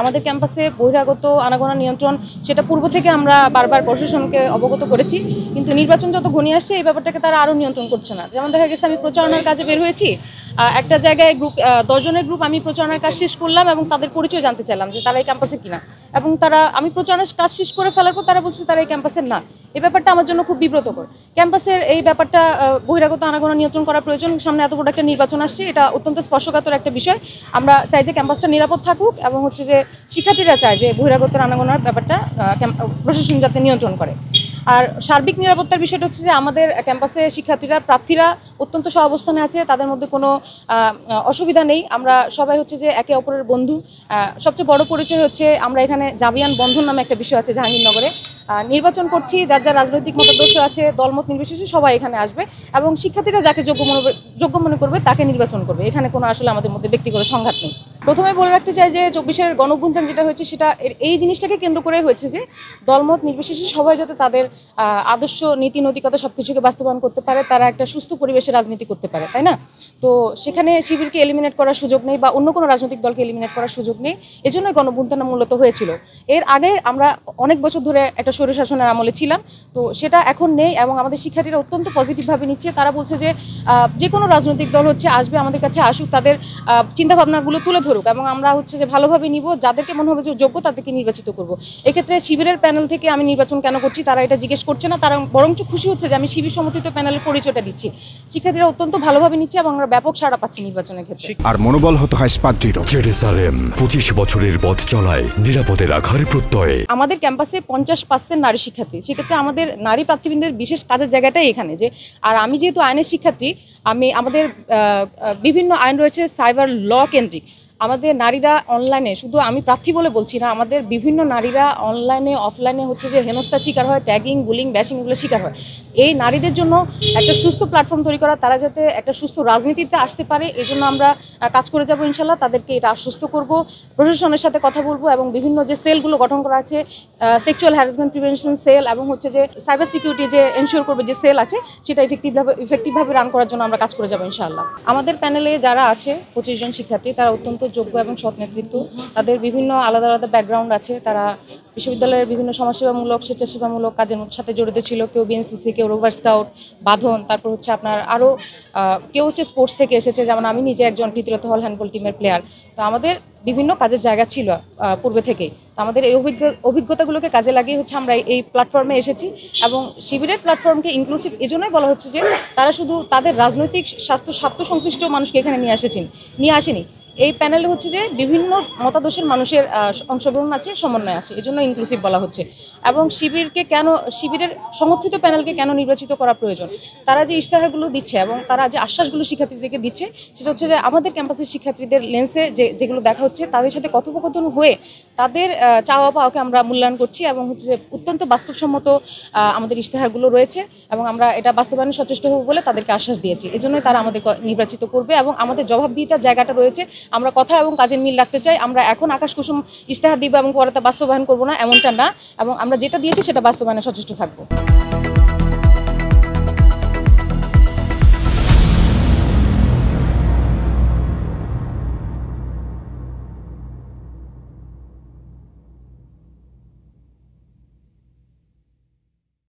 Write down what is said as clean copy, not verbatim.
আমাদের ক্যাম্পাসে বহিরাগত আনাগোনা নিয়ন্ত্রণ সেটা পূর্ব থেকে আমরা বারবার প্রশাসনকে অবগত করেছি, কিন্তু নির্বাচন যত ঘনিয়ে আসছে এই ব্যাপারটাকে তারা আরও নিয়ন্ত্রণ করছে না। যেমন দেখা গেছে আমি প্রচারণার কাজে বের হয়েছি, একটা জায়গায় গ্রুপ 10 জনের গ্রুপ, আমি প্রচারণার কাজ শেষ করলাম এবং তাদের পরিচয় জানতে চাইলাম যে তারা এই ক্যাম্পাসে কিনা, এবং আমি প্রচারণার কাজ শেষ করে ফেলার পর তারা বলছে তারা এই ক্যাম্পাসের না। এই ব্যাপারটা আমার জন্য খুব বিব্রতকর। ক্যাম্পাসের এই ব্যাপারটা বহিরাগত আনাগোনা নিয়ন্ত্রণ করা প্রয়োজন। সামনে এত বড় একটা নির্বাচন আসছে, এটা অত্যন্ত স্পর্শকাতর একটা বিষয়। আমরা চাই যে ক্যাম্পাসটা নিরাপদ থাকুক এবং হচ্ছে যে শিক্ষার্থীরা চায় যে বহিরাগত আনাগোনার ব্যাপারটা প্রশাসন যাতে নিয়ন্ত্রণ করে। আর সার্বিক নিরাপত্তার বিষয়টা হচ্ছে যে আমাদের ক্যাম্পাসে প্রার্থীরা অত্যন্ত সহাবস্থানে আছে, তাদের মধ্যে কোনো অসুবিধা নেই। আমরা সবাই হচ্ছে যে একে অপরের বন্ধু। সবচেয়ে বড় পরিচয় হচ্ছে আমরা এখানে জাবিয়ান বন্ধন নামে একটা বিষয় আছে জাহাঙ্গীরনগরে। নির্বাচন করছি, যার যার রাজনৈতিক মতাদর্শ আছে, দলমত নির্বিশেষে সবাই এখানে আসবে এবং শিক্ষার্থীরা যাকে যোগ্য মনে করবে তাকে নির্বাচন করবে। এখানে কোনো আসলে আমাদের মধ্যে ব্যক্তিগত সংঘাত নেই। প্রথমে বলে রাখতে চাই যে 24-এর গণঅভ্যুত্থান যেটা হয়েছে সেটা এই জিনিসটাকে কেন্দ্র করে হয়েছে যে দলমত নির্বিশেষে সবাই যাতে তাদের আদর্শ নীতি নৈতিকতা সব কিছুকে বাস্তবায়ন করতে পারে, তারা একটা সুস্থ পরিবেশে রাজনীতি করতে পারে, তাই না? তো সেখানে শিবিরকে এলিমিনেট করার সুযোগ নেই বা অন্য কোনো রাজনৈতিক দলকে এলিমিনেট করার সুযোগ নেই। এজন্যই গণঅভ্যুত্থান মূলত হয়েছিল। এর আগে আমরা অনেক বছর ধরে একটা স্বৈরশাসনের আমলে ছিলাম, তো সেটা এখন নেই এবং আমাদের শিক্ষার্থীরা অত্যন্ত পজিটিভভাবে নিচ্ছে। তারা বলছে যে কোনো রাজনৈতিক দল আসবে আমাদের কাছে, আসুক, তাদের চিন্তাভাবনাগুলো তুলে ধরুক এবং আমরা যে ভালোভাবে নিব, যাদেরকে মনে হবে যে যোগ্য তাদেরকে নির্বাচিত করব। এক্ষেত্রে শিবিরের প্যানেল থেকে আমি নির্বাচন কেন করছি তারা এটা জিজ্ঞেস করছে না, তারা বরঞ্চ খুশি হচ্ছে যে আমি শিবির সমর্থিত প্যানেলের পরিচয়টা দিচ্ছি। শিক্ষার্থীরা অত্যন্ত ভালোভাবে নিচ্ছে এবং আমরা ব্যাপক সাড়া পাচ্ছি নির্বাচনের ক্ষেত্রে। আর মনোবল হতে হয় স্পার্জিত। জেরুসালেম 25 বছরের পথ চলায় নিরাপদে রাখার প্রত্যয়ে। আমাদের ক্যাম্পাসে 50% নারী শিক্ষার্থী, সেক্ষেত্রে আমাদের নারী প্রার্থীবৃন্দের বিশেষ কাজের জায়গাটাই এখানে। আর আমি যেহেতু আইনের শিক্ষার্থী, আমাদের বিভিন্ন আইন রয়েছে সাইবার ল কেন্দ্রিক। আমাদের নারীরা অনলাইনে, শুধু আমি প্রার্থী বলে বলছি না, আমাদের বিভিন্ন নারীরা অনলাইনে অফলাইনে হেনস্থার শিকার হয়, ট্যাগিং, বুলিং, ব্যাশিং এগুলো শিকার হয়। এই নারীদের জন্য একটা সুস্থ প্ল্যাটফর্ম তৈরি করা, তারা যাতে একটা সুস্থ রাজনীতিতে আসতে পারে, এই জন্য আমরা কাজ করে যাব ইনশাল্লাহ। তাদেরকে এটা আশ্বস্ত করব, প্রশাসনের সাথে কথা বলবো এবং বিভিন্ন যে সেলগুলো গঠন করা আছে, সেক্সুয়াল হ্যারাসমেন্ট প্রিভেনশন সেল এবং যে সাইবার সিকিউরিটি যে এনশিওর করবে যে সেল আছে, সেটা ইফেক্টিভভাবে রান করার জন্য আমরা কাজ করে যাব ইনশাআল্লাহ। আমাদের প্যানেলে যারা আছে 25 জন শিক্ষার্থী, তারা অত্যন্ত যোগ্য এবং সৎ নেতৃত্ব। তাদের বিভিন্ন আলাদা আলাদা ব্যাকগ্রাউন্ড আছে। তারা বিশ্ববিদ্যালয়ের বিভিন্ন সমাজসেবামূলক, স্বেচ্ছাসেবামূলক কাজের সাথে জড়িত ছিল। কেউ বিএনসিসি, কেউ রোভার স্কাউট, বাঁধন, তারপর আপনার আরও কেউ স্পোর্টস থেকে এসেছে, যেমন আমি নিজে একজন প্রীতিলতা হল হ্যান্ডবল টিমের প্লেয়ার। তো আমাদের বিভিন্ন কাজের জায়গা ছিল পূর্বে থেকেই। তো আমাদের এই অভিজ্ঞতাগুলোকে কাজে লাগিয়ে আমরা এই প্ল্যাটফর্মে এসেছি এবং শিবিরের প্ল্যাটফর্মকে ইনক্লুসিভ এজন্যই বলা হচ্ছে যে তারা শুধু তাদের রাজনৈতিক স্বার্থ সংশ্লিষ্ট মানুষকে এখানে নিয়ে আসেনি। এই প্যানেলে যে বিভিন্ন মতাদর্শের মানুষের অংশগ্রহণ আছে, সমন্বয় আছে, এজন্য ইনক্লুসিভ বলা হচ্ছে। এবং শিবিরের সমর্থিত প্যানেলকে কেন নির্বাচিত করা প্রয়োজন, তারা যে ইশতেহারগুলো দিচ্ছে এবং তারা যে আশ্বাসগুলো শিক্ষার্থীদেরকে দিচ্ছে, সেটা যে আমাদের ক্যাম্পাসের শিক্ষার্থীদের লেন্সে যেগুলো দেখা হচ্ছে, তাদের সাথে কথোপকথন হয়ে তাদের চাওয়া পাওয়াকে আমরা মূল্যায়ন করছি এবং যে অত্যন্ত বাস্তবসম্মত আমাদের ইশতেহারগুলো রয়েছে এবং আমরা এটা বাস্তবায়নে সচেষ্ট হব বলে তাদেরকে আশ্বাস দিয়েছি। এজন্যই তারা আমাদের নির্বাচিত করবে এবং আমাদের জবাবদিহিতার জায়গাটা রয়েছে। আমরা কথা এবং কাজের মিল রাখতে চাই। আমরা এখন আকাশ কুসুম ইশতেহার দিব এবং পরে তা বাস্তবায়ন করবো না, এমনটা না, এবং আমরা যেটা দিয়েছি সেটা বাস্তবায়নে সচেষ্ট থাকবো।